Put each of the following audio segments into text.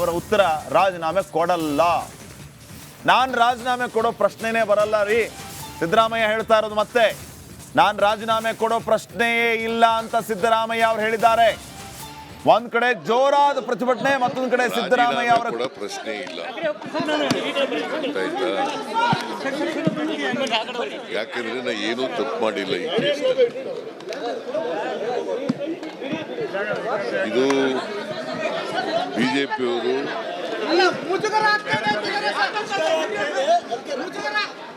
ಅವರ ಉತ್ತರ ರಾಜೀನಾಮೆ ಕೊಡಲ್ಲ. ನಾನು ರಾಜೀನಾಮೆ ಕೊಡೋ ಪ್ರಶ್ನೆನೇ ಬರಲ್ಲ ರೀ. ಸಿದ್ದರಾಮಯ್ಯ ಹೇಳ್ತಾ ಇರೋದು ಮತ್ತೆ ನಾನು ರಾಜೀನಾಮೆ ಕೊಡೋ ಪ್ರಶ್ನೆಯೇ ಇಲ್ಲ ಅಂತ ಸಿದ್ದರಾಮಯ್ಯ ಅವರು ಹೇಳಿದ್ದಾರೆ. ಒಂದ್ ಕಡೆ ಜೋರಾದ ಪ್ರತಿಭಟನೆ, ಮತ್ತೊಂದು ಕಡೆ ಸಿದ್ದರಾಮಯ್ಯ ಅವರ ಪ್ರಶ್ನೆ ಇಲ್ಲ. ಯಾಕಂದ್ರೆ ನಾ ಏನೂ ತಪ್ಪು ಮಾಡಿಲ್ಲ ಈ ಕೇಸಲ್ಲಿ. ಇದು ಬಿಜೆಪಿಯವರು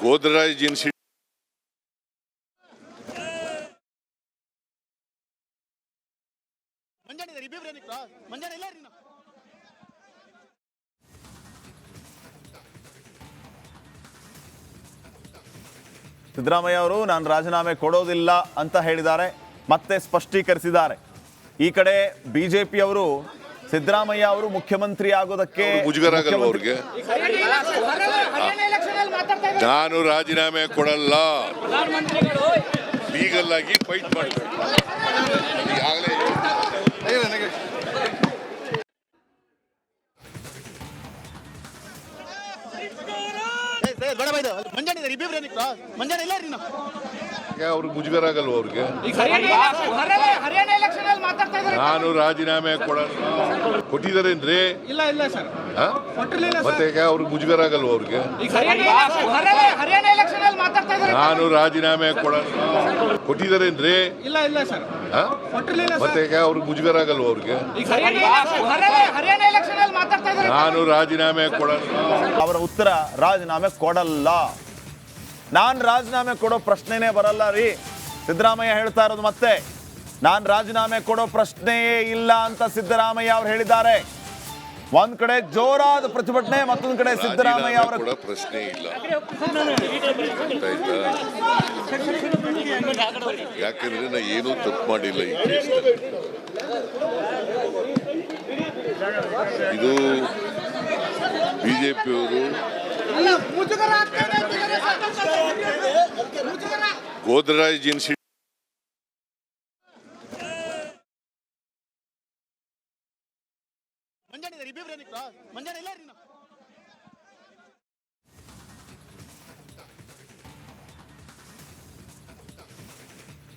ಗೋದ್ರಾಜ್ ಜೀನ್ಸ್ ಸಿದ್ದರಾಮಯ್ಯ ಅವರು ನಾನು ರಾಜೀನಾಮೆ ಕೊಡೋದಿಲ್ಲ ಅಂತ ಹೇಳಿದ್ದಾರೆ, ಮತ್ತೆ ಸ್ಪಷ್ಟೀಕರಿಸಿದ್ದಾರೆ. ಈ ಕಡೆ ಬಿಜೆಪಿ ಅವರು ಸಿದ್ದರಾಮಯ್ಯ ಅವರು ಮುಖ್ಯಮಂತ್ರಿ ಆಗೋದಕ್ಕೆ ಮುಜುಗರ ಆಗಲ್ಲ ಅವ್ರಿಗೆ. ನಾನು ರಾಜೀನಾಮೆ ಕೊಡಲ್ಲ, ಲೀಗಲ್ ಆಗಿ ಫೈಟ್ ಮಾಡ್ತಾರೆ. ಈಗಾಗಲೇ ಅವ್ರಿಗೆ ಮುಜುಗರ ಆಗಲ್ವ ಅವ್ರಿಗೆ. ನಾನು ರಾಜೀನಾಮೆ ಕೊಡಲ್ಲ ಕೊಟ್ಟಿದ್ದಾರೇನ್ರಿ? ಇಲ್ಲ ಇಲ್ಲ ಸರ್, ಮತ್ತೆ ಅವ್ರಿಗೆ ಮುಜುಗರ ಆಗಲ್ವ ಅವ್ರಿಗೆ. ನಾನು ರಾಜೀನಾಮೆ ಕೊಡಲ್ಲ ಕೊಟ್ಟಿದ್ದಾರೇನ್ರಿ? ಇಲ್ಲ ಇಲ್ಲ ಸರ್, ಮತ್ತೆ ಅವ್ರಿಗೆ ಮುಜುಗರ ಆಗಲ್ವ ಅವ್ರಿಗೆ. ನಾನು ರಾಜೀನಾಮೆ ಕೊಡಲ್ಲ. ಅವರ ಉತ್ತರ ರಾಜೀನಾಮೆ ಕೊಡಲ್ಲ. ನಾನು ರಾಜೀನಾಮೆ ಕೊಡೋ ಪ್ರಶ್ನೆನೇ ಬರಲ್ಲ ರೀ. ಸಿದ್ದರಾಮಯ್ಯ ಹೇಳ್ತಾ ಇರೋದು ಮತ್ತೆ ನಾನು ರಾಜೀನಾಮೆ ಕೊಡೋ ಪ್ರಶ್ನೆಯೇ ಇಲ್ಲ ಅಂತ ಸಿದ್ದರಾಮಯ್ಯ ಅವರು ಹೇಳಿದ್ದಾರೆ. ಒಂದ್ ಕಡೆ ಜೋರಾದ ಪ್ರತಿಭಟನೆ, ಮತ್ತೊಂದು ಕಡೆ ಸಿದ್ದರಾಮಯ್ಯ ಅವರ ಪ್ರಶ್ನೆ ಇಲ್ಲ. ಯಾಕಂದ್ರೆ ನಾ ಏನೂ ತಪ್ಪು ಮಾಡಿಲ್ಲ ಈ ಕೇಸಲ್ಲಿ. ಇದು ಬಿಜೆಪಿಯವರು ಗೋದ್ರಾಜ್ ಜೀನ್ಸ್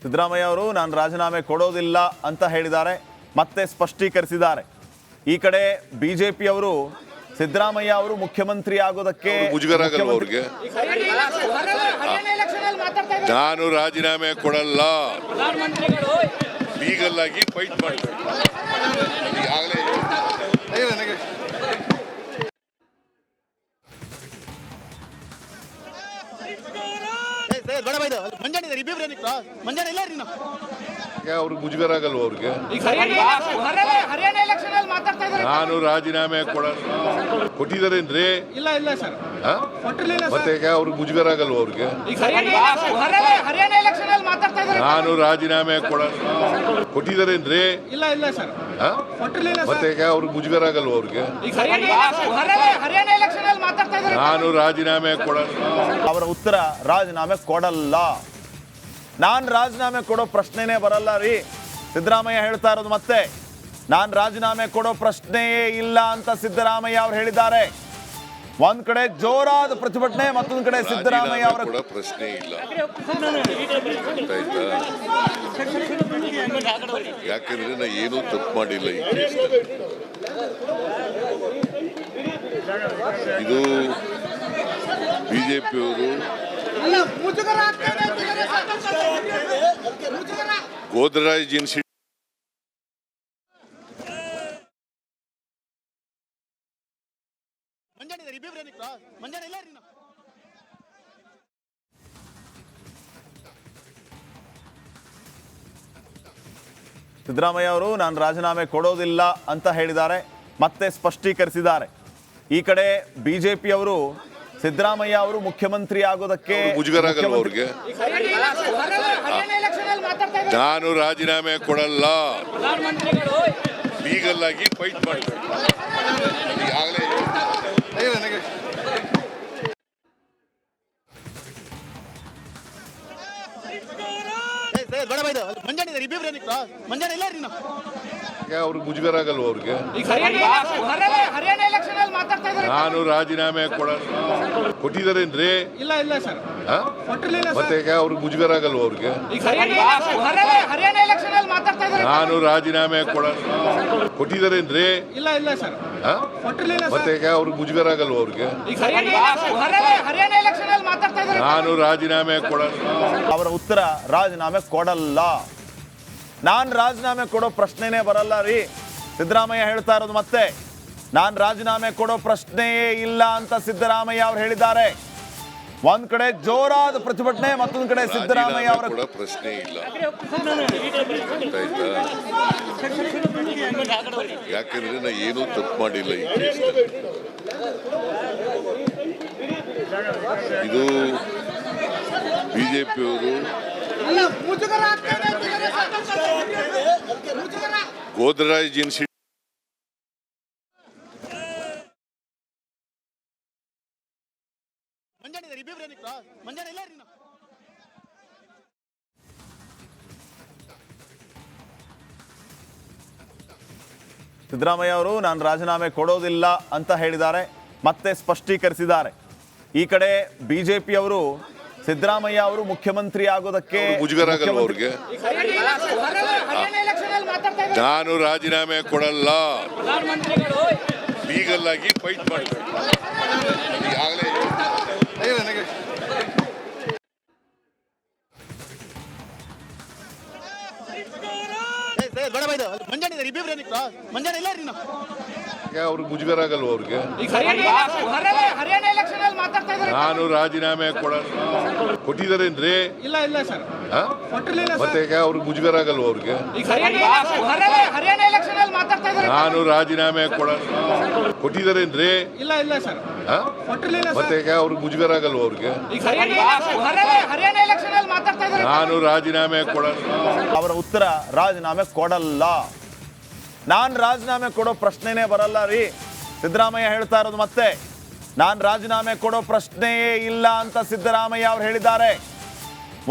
ಸಿದ್ದರಾಮಯ್ಯ ಅವರು ನಾನು ರಾಜೀನಾಮೆ ಕೊಡೋದಿಲ್ಲ ಅಂತ ಹೇಳಿದ್ದಾರೆ, ಮತ್ತೆ ಸ್ಪಷ್ಟೀಕರಿಸಿದ್ದಾರೆ. ಈ ಕಡೆ ಬಿಜೆಪಿ ಅವರು ಸಿದ್ದರಾಮಯ್ಯ ಅವರು ಮುಖ್ಯಮಂತ್ರಿ ಆಗೋದಕ್ಕೆ ಮುಜುಗರ ಆಗಲ್ವ ಅವ್ರಿಗೆ. ನಾನು ರಾಜೀನಾಮೆ ಕೊಡಲ್ಲ, ಲೀಗಲ್ ಆಗಿ ಫೈಟ್ ಮಾಡ್ತಾರೆ. ಈಗಾಗಲೇ ಅವ್ರಿಗೆ ಮುಜುಗರ ಆಗಲ್ವ ಅವ್ರಿಗೆ. ನಾನು ರಾಜೀನಾಮೆ ಕೊಡಲ್ಲ ಕೊಟ್ಟಿದ್ದಾರೇನ್ರಿ? ಇಲ್ಲ ಇಲ್ಲ ಸರ್, ಮತ್ತೆ ಅವ್ರಿಗೆ ಮುಜುಗರ ಆಗಲ್ವ ಅವ್ರಿಗೆ. ನಾನು ರಾಜೀನಾಮೆ ಕೊಡಲ್ಲ ಕೊಟ್ಟಿದ್ದಾರೇನ್ರಿ? ಇಲ್ಲ ಇಲ್ಲ ಸರ್, ಮತ್ತೆ ಅವ್ರಿಗೆ ಮುಜುಗರ ಆಗಲ್ವ ಅವ್ರಿಗೆ. ನಾನು ರಾಜೀನಾಮೆ ಕೊಡಲ್ಲ. ಅವರ ಉತ್ತರ ರಾಜೀನಾಮೆ ಕೊಡಲ್ಲ. ನಾನು ರಾಜೀನಾಮೆ ಕೊಡೋ ಪ್ರಶ್ನೆನೇ ಬರಲ್ಲ ರೀ. ಸಿದ್ದರಾಮಯ್ಯ ಹೇಳ್ತಾ ಇರೋದು ಮತ್ತೆ ನಾನು ರಾಜೀನಾಮೆ ಕೊಡೋ ಪ್ರಶ್ನೆಯೇ ಇಲ್ಲ ಅಂತ ಸಿದ್ದರಾಮಯ್ಯ ಅವರು ಹೇಳಿದ್ದಾರೆ. ಒಂದ್ ಕಡೆ ಜೋರಾದ ಪ್ರತಿಭಟನೆ, ಮತ್ತೊಂದು ಕಡೆ ಸಿದ್ದರಾಮಯ್ಯ ಅವರ ಪ್ರಶ್ನೆ ಇಲ್ಲ. ಯಾಕಂದ್ರೆ ನಾ ಏನೂ ತಪ್ಪು ಮಾಡಿಲ್ಲ ಈ ಕೇಸಲ್ಲಿ. ಇದು ಬಿಜೆಪಿಯವರು ಗೋದ್ರಾಜ್ ಜೀನ್ಸ್ ಸಿದ್ದರಾಮಯ್ಯ ಅವರು ನಾನು ರಾಜೀನಾಮೆ ಕೊಡೋದಿಲ್ಲ ಅಂತ ಹೇಳಿದ್ದಾರೆ, ಮತ್ತೆ ಸ್ಪಷ್ಟೀಕರಿಸಿದ್ದಾರೆ. ಈ ಕಡೆ ಬಿಜೆಪಿ ಅವರು ಸಿದ್ದರಾಮಯ್ಯ ಅವರು ಮುಖ್ಯಮಂತ್ರಿ ಆಗೋದಕ್ಕೆ ಮುಜುಗರ ಆಗಲ್ವ ಅವ್ರಿಗೆ. ನಾನು ರಾಜೀನಾಮೆ ಕೊಡಲ್ಲ, ಲೀಗಲ್ ಆಗಿ ಫೈಟ್ ಮಾಡ್ತಾರೆ. ಈಗಾಗಲೇ ಮಂಜಾನೆ ಅವ್ರಿಗೆ ಮುಜುಗರ ಆಗಲ್ವ ಅವ್ರಿಗೆ? ಹರಿಯಾಣ ಎಲೆಕ್ಷನ್ ಅಲ್ಲಿ ಮಾತಾಡ್ತಾ ಇದ್ದಾರೆ. ನಾನು ರಾಜೀನಾಮೆ ಕೊಟ್ಟಿದ್ದಾರೇನ್ರಿ? ಇಲ್ಲ ಇಲ್ಲ ಸರ್, ಹಾ? ಕೊಟ್ಟಿರಲಿಲ್ಲ ಮತ್ತೆ ಸರ್. ಅವ್ರಿಗೆ ಮುಜುಗರ ಆಗಲ್ವ ಅವ್ರಿಗೆ? ಹರಿಯಾಣ ಎಲೆಕ್ಷನ್ ಅಲ್ಲಿ ಮಾತಾಡ್ತಾ ಇದ್ದಾರೆ. ನಾನು ರಾಜೀನಾಮೆ ಕೊಟ್ಟಿದ್ದಾರೇನ್ರಿ? ಇಲ್ಲ ಇಲ್ಲ ಸರ್, ಹಾ? ಕೊಟ್ಟಿರಲಿಲ್ಲ ಮತ್ತೆ ಸರ್. ಅವ್ರಿಗೆ ಮುಜುಗರ ಆಗಲ್ವ ಅವ್ರಿಗೆ? ಹರಿಯಾಣ ಎಲೆಕ್ಷನ್ ಅಲ್ಲಿ ಮಾತಾಡ್ತಾ ಇದ್ದಾರೆ. ನಾನು ರಾಜೀನಾಮೆ ಅವರ ಉತ್ತರ ರಾಜೀನಾಮೆ ಕೊಡಲ್ಲ. ನಾನ್ ರಾಜೀನಾಮೆ ಕೊಡೋ ಪ್ರಶ್ನೆನೇ ಬರಲ್ಲ ರೀ. ಸಿದ್ದರಾಮಯ್ಯ ಹೇಳ್ತಾ ಇರೋದು ಮತ್ತೆ, ನಾನ್ ರಾಜೀನಾಮೆ ಕೊಡೋ ಪ್ರಶ್ನೆಯೇ ಇಲ್ಲ ಅಂತ ಸಿದ್ದರಾಮಯ್ಯ ಅವರು ಹೇಳಿದ್ದಾರೆ. ಒಂದ್ ಕಡೆ ಜೋರಾದ ಪ್ರತಿಭಟನೆ, ಮತ್ತೊಂದ್ ಕಡೆ ಸಿದ್ದರಾಮಯ್ಯ ಅವರ ಕೂಡ ಪ್ರಶ್ನೆ ಇಲ್ಲ. ಯಾಕಂದ್ರೆ ನಾ ಏನೂ ತಪ್ಪು ಮಾಡಿಲ್ಲ ಈ ಕೇಸ್ನಲ್ಲಿ. ಇದು ಬಿಜೆಪಿಯವರು ಗೋದ್ರಾಜ್ ಜೀನ್ಸ್ ಸಿದ್ದರಾಮಯ್ಯ ಅವರು ನಾನು ರಾಜೀನಾಮೆ ಕೊಡೋದಿಲ್ಲ ಅಂತ ಹೇಳಿದ್ದಾರೆ, ಮತ್ತೆ ಸ್ಪಷ್ಟೀಕರಿಸಿದ್ದಾರೆ. ಈ ಕಡೆ ಬಿಜೆಪಿ ಅವರು ಸಿದ್ದರಾಮಯ್ಯ ಅವರು ಮುಖ್ಯಮಂತ್ರಿ ಆಗೋದಕ್ಕೆ ಮುಜುಗರ ಆಗಲ್ವ ಅವ್ರಿಗೆ? ಹರಿಯಾಣ ಎಲೆಕ್ಷನ್ ಅಲ್ಲಿ ಮಾತಾಡ್ತಾ ಇದ್ದಾರೆ. ನಾನು ರಾಜೀನಾಮೆ ಕೊಡಲ್ಲ, ಲೀಗಲ್ ಆಗಿ ಫೈಟ್ ಮಾಡ್ತಾರೆ. ಈಗಾಗಲೇ ಅವ್ರಿಗೆ ಮುಜುಗರ ಆಗಲ್ವ ಅವ್ರಿಗೆ? ಹರಿಯಾಣ ಎಲೆಕ್ಷನ್ ಅಲ್ಲಿ ಮಾತಾಡ್ತಾ ಇದ್ದಾರೆ. ನಾನು ರಾಜೀನಾಮೆ ಕೊಟ್ಟಿದ್ದಾರೇನ್ರಿ? ಇಲ್ಲ ಇಲ್ಲ ಸರ್, ಹಾ? ಕೊಟ್ಟಿರಲಿಲ್ಲ ಮತ್ತೆ ಸರ್. ಅವ್ರಿಗೆ ಮುಜುಗರ ಆಗಲ್ವ ಅವ್ರಿಗೆ? ಹರಿಯಾಣ ಎಲೆಕ್ಷನ್ ಅಲ್ಲಿ ಮಾತಾಡ್ತಾ ಇದ್ದಾರೆ. ನಾನು ರಾಜೀನಾಮೆ ಕೊಟ್ಟಿದ್ದಾರೇನ್ರಿ? ಇಲ್ಲ ಇಲ್ಲ ಸರ್, ಹಾ? ಕೊಟ್ಟಿರಲಿಲ್ಲ ಮತ್ತೆ ಸರ್. ಅವ್ರಿಗೆ ಮುಜುಗರ ಆಗಲ್ವ ಅವ್ರಿಗೆ? ಹರಿಯಾಣ ಎಲೆಕ್ಷನ್ ಅಲ್ಲಿ ಮಾತಾಡ್ತಾ ಇದ್ದಾರೆ. ನಾನು ರಾಜೀನಾಮೆ ಅವರ ಉತ್ತರ ರಾಜೀನಾಮೆ ಕೊಡಲ್ಲ. ನಾನ್ ರಾಜೀನಾಮೆ ಕೊಡೋ ಪ್ರಶ್ನೆನೇ ಬರಲ್ಲ ರೀ. ಸಿದ್ದರಾಮಯ್ಯ ಹೇಳ್ತಾ ಇರೋದು ಮತ್ತೆ, ನಾನ್ ರಾಜೀನಾಮೆ ಕೊಡೋ ಪ್ರಶ್ನೆಯೇ ಇಲ್ಲ ಅಂತ ಸಿದ್ದರಾಮಯ್ಯ ಅವರು ಹೇಳಿದ್ದಾರೆ.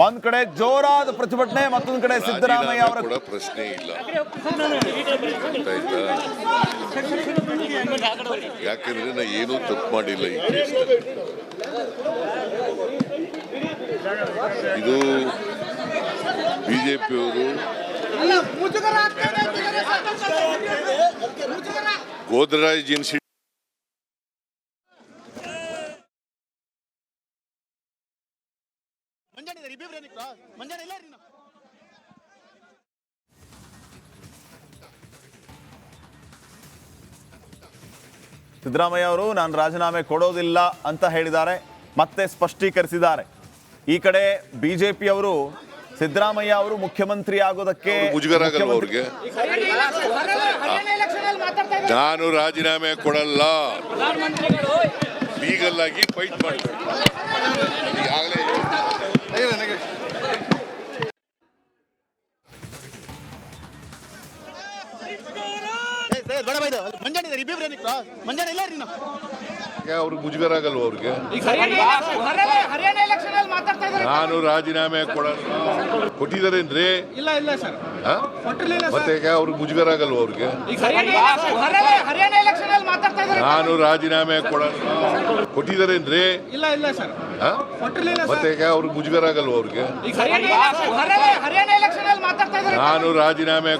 ಒಂದ್ ಕಡೆ ಜೋರಾದ ಪ್ರತಿಭಟನೆ, ಮತ್ತೊಂದ್ ಕಡೆ ಸಿದ್ದರಾಮಯ್ಯ ಅವರ ಕೂಡ ಪ್ರಶ್ನೆ ಇಲ್ಲ. ಯಾಕಂದ್ರೆ ನಾ ಏನೂ ತಪ್ಪು ಮಾಡಿಲ್ಲ ಈ ಕೇಸ್ನಲ್ಲಿ. ಇದು ಬಿಜೆಪಿಯವರು ಗೋದ್ರಾಜ್ ಜೀನ್ಸ್ ಸಿದ್ದರಾಮಯ್ಯ ಅವರು ನಾನು ರಾಜೀನಾಮೆ ಕೊಡೋದಿಲ್ಲ ಅಂತ ಹೇಳಿದ್ದಾರೆ, ಮತ್ತೆ ಸ್ಪಷ್ಟೀಕರಿಸಿದ್ದಾರೆ. ಈ ಕಡೆ ಬಿಜೆಪಿ ಅವರು ಸಿದ್ದರಾಮಯ್ಯ ಅವರು ಮುಖ್ಯಮಂತ್ರಿ ಆಗೋದಕ್ಕೆ ಮುಜುಗರ ಆಗಲ್ವ ಅವ್ರಿಗೆ? ಹರಿಯಾಣ ಎಲೆಕ್ಷನ್ ಅಲ್ಲಿ ಮಾತಾಡ್ತಾ ಇದ್ದಾರೆ. ನಾನು ರಾಜೀನಾಮೆ ಕೊಡಲ್ಲ, ಲೀಗಲ್ ಆಗಿ ಫೈಟ್ ಮಾಡ್ತಾರೆ. ಈಗಾಗಲೇ ಅವ್ರಿಗೆ ಮುಜುಗರ ಆಗಲ್ವ ಅವ್ರಿಗೆ? ಹರಿಯಾಣ ಎಲೆಕ್ಷನ್ ಅಲ್ಲಿ ಮಾತಾಡ್ತಾ ಇದ್ದಾರೆ. ನಾನು ರಾಜೀನಾಮೆ ಕೊಟ್ಟಿದ್ದಾರೇನ್ರಿ? ಇಲ್ಲ ಇಲ್ಲ ಸರ್, ಹಾ? ಕೊಟ್ಟಿರಲಿಲ್ಲ ಮತ್ತೆ ಸರ್. ಅವ್ರಿಗೆ ಮುಜುಗರ ಆಗಲ್ವ ಅವ್ರಿಗೆ? ಹರಿಯಾಣ ಎಲೆಕ್ಷನ್ ಅಲ್ಲಿ ಮಾತಾಡ್ತಾ ಇದ್ದಾರೆ. ನಾನು ರಾಜೀನಾಮೆ ಕೊಟ್ಟಿದ್ದಾರೇನ್ರಿ? ಇಲ್ಲ ಇಲ್ಲ ಸರ್, ಹಾ? ಕೊಟ್ಟಿರಲಿಲ್ಲ ಮತ್ತೆ ಸರ್. ಅವ್ರಿಗೆ ಮುಜುಗರ ಆಗಲ್ವ ಅವ್ರಿಗೆ? ಹರಿಯಾಣ ಎಲೆಕ್ಷನ್ ಅಲ್ಲಿ ಮಾತಾಡ್ತಾ ಇದ್ದಾರೆ. ನಾನು ರಾಜೀನಾಮೆ